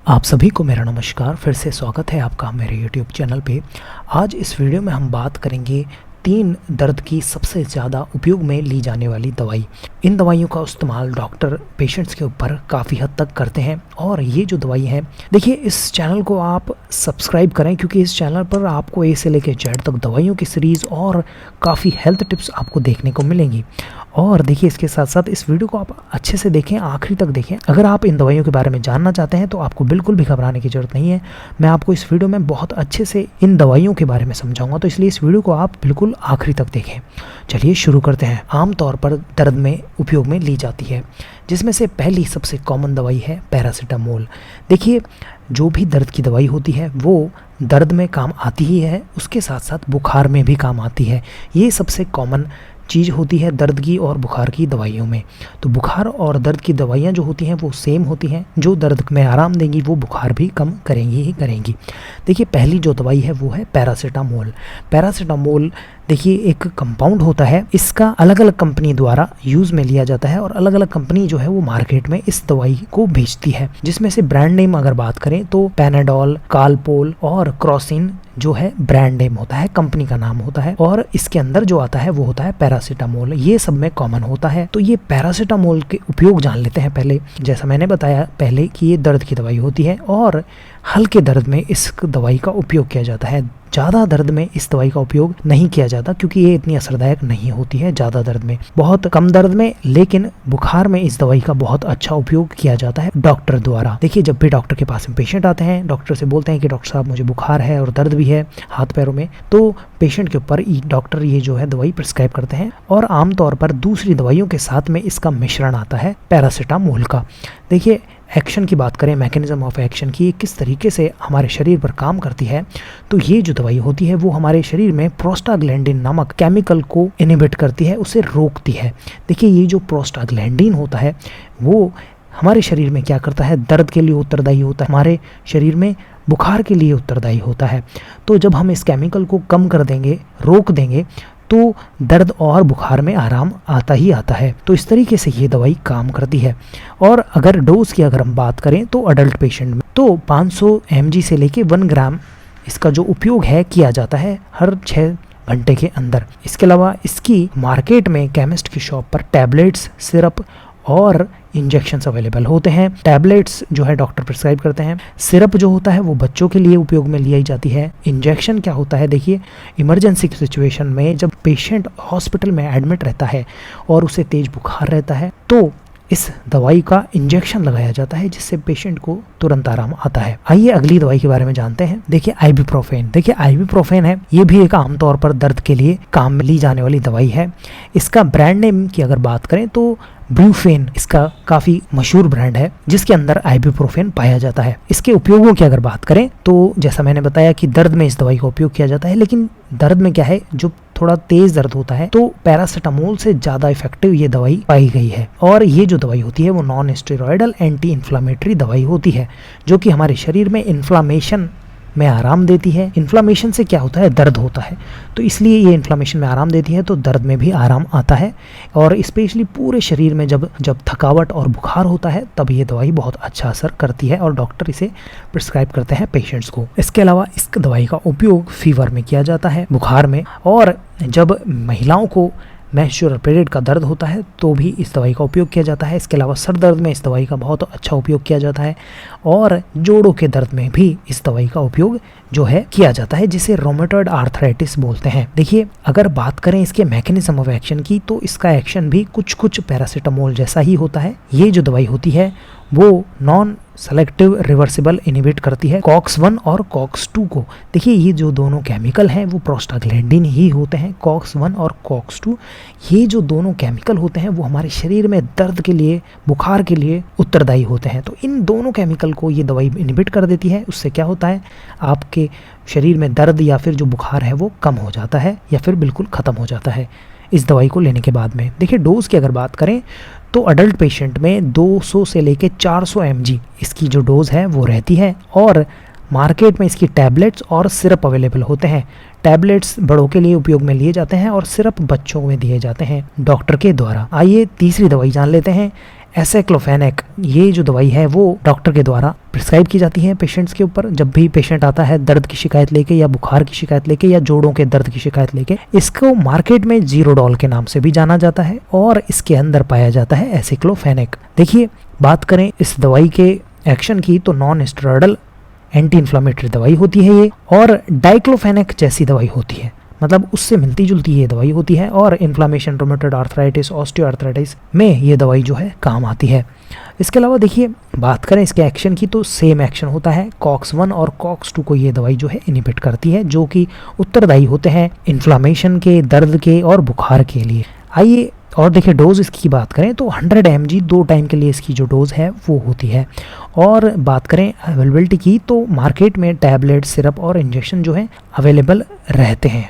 आप सभी को मेरा नमस्कार। फिर से स्वागत है आपका मेरे YouTube चैनल पे। आज इस वीडियो में हम बात करेंगे 3 दर्द की सबसे ज़्यादा उपयोग में ली जाने वाली दवाई। इन दवाइयों का इस्तेमाल डॉक्टर पेशेंट्स के ऊपर काफ़ी हद तक करते हैं और ये जो दवाई है, देखिए इस चैनल को आप सब्सक्राइब करें क्योंकि इस चैनल पर आपको ए से लेकर जेड तक दवाइयों की सीरीज़ और काफ़ी हेल्थ टिप्स आपको देखने को मिलेंगी। और देखिए इसके साथ साथ इस वीडियो को आप अच्छे से देखें, आखिरी तक देखें। अगर आप इन दवाइयों के बारे में जानना चाहते हैं तो आपको बिल्कुल भी घबराने की ज़रूरत नहीं है। मैं आपको इस वीडियो में बहुत अच्छे से इन दवाइयों के बारे में समझाऊंगा, तो इसलिए इस वीडियो को आप बिल्कुल आखिरी तक देखें। चलिए शुरू करते हैं। आमतौर पर दर्द में उपयोग में ली जाती है, जिसमें से पहली सबसे कॉमन दवाई है पैरासीटामोल। देखिए जो भी दर्द की दवाई होती है वो दर्द में काम आती ही है, उसके साथ साथ बुखार में भी काम आती है। ये सबसे कॉमन चीज़ होती है दर्द की और बुखार की दवाइयों में। तो बुखार और दर्द की दवाइयाँ जो होती हैं वो सेम होती हैं, जो दर्द में आराम देंगी वो बुखार भी कम करेंगी ही करेंगी। देखिए पहली जो दवाई है वो है पैरासीटामोल। पैरासीटामोल देखिए एक कंपाउंड होता है, इसका अलग अलग कंपनी द्वारा यूज़ में लिया जाता है और अलग अलग कंपनी जो है वो मार्केट में इस दवाई को बेचती है, जिसमें से ब्रांड नेम अगर बात करें तो पैनाडोल, कालपोल और क्रॉसिन जो है ब्रांड नेम होता है, कंपनी का नाम होता है। और इसके अंदर जो आता है वो होता है पैरासीटामोल। ये सब में कॉमन होता है। तो ये पैरासीटामोल के उपयोग जान लेते हैं पहले। जैसा मैंने बताया पहले कि ये दर्द की दवाई होती है और हल्के दर्द में इस दवाई का उपयोग किया जाता है। ज़्यादा दर्द में इस दवाई का उपयोग नहीं किया जाता क्योंकि ये इतनी असरदायक नहीं होती है ज़्यादा दर्द में, बहुत कम दर्द में। लेकिन बुखार में इस दवाई का बहुत अच्छा उपयोग किया जाता है डॉक्टर द्वारा। देखिए जब भी डॉक्टर के पास में पेशेंट आते हैं, डॉक्टर से बोलते हैं कि डॉक्टर साहब मुझे बुखार है और दर्द भी है हाथ पैरों में, तो पेशेंट के ऊपर डॉक्टर ये जो है दवाई प्रिस्क्राइब करते हैं और आमतौर पर दूसरी दवाइयों के साथ में इसका मिश्रण आता है पैरासीटामोल का। देखिए एक्शन की बात करें, मैकेनिज्म ऑफ एक्शन की, किस तरीके से हमारे शरीर पर काम करती है, तो ये जो दवाई होती है वो हमारे शरीर में प्रोस्टाग्लैंडिन नामक केमिकल को इनहिबिट करती है, उसे रोकती है। देखिए ये जो प्रोस्टाग्लैंडिन होता है वो हमारे शरीर में क्या करता है, दर्द के लिए उत्तरदायी होता है, हमारे शरीर में बुखार के लिए उत्तरदायी होता है। तो जब हम इस केमिकल को कम कर देंगे, रोक देंगे, तो दर्द और बुखार में आराम आता ही आता है। तो इस तरीके से ये दवाई काम करती है। और अगर डोज की अगर हम बात करें तो अडल्ट पेशेंट में तो 500 mg से लेके 1 ग्राम इसका जो उपयोग है किया जाता है हर 6 घंटे के अंदर। इसके अलावा इसकी मार्केट में केमिस्ट की शॉप पर टैबलेट्स, सिरप और इंजेक्शंस अवेलेबल होते हैं। टैबलेट्स जो है डॉक्टर प्रिस्क्राइब करते हैं, सिरप जो होता है वो बच्चों के लिए उपयोग में ली जाती है। इंजेक्शन क्या होता है, देखिए इमरजेंसी की सिचुएशन में जब पेशेंट हॉस्पिटल में एडमिट रहता है और उसे तेज बुखार रहता है तो इस दवाई का इंजेक्शन लगाया जाता है, जिससे पेशेंट को तुरंत आराम आता है। आइए अगली दवाई के बारे में जानते हैं। देखिए आइबुप्रोफेन। देखिए आइबुप्रोफेन है, ये भी एक आमतौर पर दर्द के लिए काम में ली जाने वाली दवाई है। इसका ब्रांड नेम की अगर बात करें तो ब्रूफेन इसका काफ़ी मशहूर ब्रांड है, जिसके अंदर आइबुप्रोफेन पाया जाता है। इसके उपयोगों की अगर बात करें तो जैसा मैंने बताया कि दर्द में इस दवाई का उपयोग किया जाता है, लेकिन दर्द में क्या है, जो थोड़ा तेज दर्द होता है तो पैरासीटामोल से ज़्यादा इफेक्टिव ये दवाई पाई गई है। और ये जो दवाई होती है वो नॉन स्टेरॉयडल एंटी इन्फ्लामेटरी दवाई होती है, जो कि हमारे शरीर में इन्फ्लामेशन में आराम देती है। इन्फ्लामेशन से क्या होता है, दर्द होता है, तो इसलिए ये इन्फ्लामेशन में आराम देती है, तो दर्द में भी आराम आता है। और स्पेशली पूरे शरीर में जब थकावट और बुखार होता है तब ये दवाई बहुत अच्छा असर करती है और डॉक्टर इसे प्रिस्क्राइब करते हैं पेशेंट्स को। इसके अलावा इस दवाई का उपयोग फीवर में किया जाता है, बुखार में, और जब महिलाओं को मेंस्ट्रुअल पीरियड का दर्द होता है तो भी इस दवाई का उपयोग किया जाता है। इसके अलावा सर दर्द में इस दवाई का बहुत अच्छा उपयोग किया जाता है और जोड़ों के दर्द में भी इस दवाई का उपयोग जो है किया जाता है, जिसे रोमेटॉइड आर्थराइटिस बोलते हैं। देखिए अगर बात करें इसके मैकेनिज्म ऑफ एक्शन की तो इसका एक्शन भी कुछ पैरासीटामोल जैसा ही होता है। ये जो दवाई होती है वो नॉन सेलेक्टिव रिवर्सिबल इनहिबिट करती है COX-1 और COX-2 को। देखिए ये जो दोनों केमिकल हैं वो प्रोस्टाग्लैंडिन ही होते हैं, COX-1 और COX-2। ये जो दोनों केमिकल होते हैं वो हमारे शरीर में दर्द के लिए, बुखार के लिए उत्तरदायी होते हैं। तो इन दोनों केमिकल को ये दवाई इनहिबिट कर देती है। उससे क्या होता है, आपके शरीर में दर्द या फिर जो बुखार है वो कम हो जाता है या फिर बिल्कुल ख़त्म हो जाता है इस दवाई को लेने के बाद में। देखिए डोज की अगर बात करें तो अडल्ट पेशेंट में 200 से लेके 400 mg इसकी जो डोज है वो रहती है और मार्केट में इसकी टैबलेट्स और सिरप अवेलेबल होते हैं। टैबलेट्स बड़ों के लिए उपयोग में लिए जाते हैं और सिरप बच्चों में दिए जाते हैं डॉक्टर के द्वारा। आइए तीसरी दवाई जान लेते हैं, एसाइक्लोफेनेक, ये जो दवाई है वो डॉक्टर के द्वारा प्रिस्क्राइब की जाती है पेशेंट्स के ऊपर। जब भी पेशेंट आता है दर्द की शिकायत लेके या बुखार की शिकायत लेके या जोड़ों के दर्द की शिकायत लेके, इसको मार्केट में जीरोडॉल के नाम से भी जाना जाता है और इसके अंदर पाया जाता है एसाइक्लोफेनेक। देखिए, बात करें इस दवाई के एक्शन की तो नॉन स्टेरॉयडल एंटी इन्फ्लामेटरी दवाई होती है ये, और डाइक्लोफेनेक जैसी दवाई होती है, मतलब उससे मिलती जुलती ये दवाई होती है, और इन्फ्लामेशन, रोमेटॉइड आर्थराइटिस, ऑस्टियोआर्थराइटिस में ये दवाई जो है काम आती है। इसके अलावा देखिए, बात करें इसके एक्शन की तो सेम एक्शन होता है। COX-1 और COX-2 को ये दवाई जो है इनहिबिट करती है, जो कि उत्तरदायी होते हैं इन्फ्लामेशन के, दर्द के और बुखार के लिए। आइए और देखिए, डोज इसकी बात करें तो 100 mg 2 टाइम के लिए इसकी जो डोज है वो होती है। और बात करें अवेलेबिलिटी की तो मार्केट में टैबलेट, सिरप और इंजेक्शन जो है अवेलेबल रहते हैं।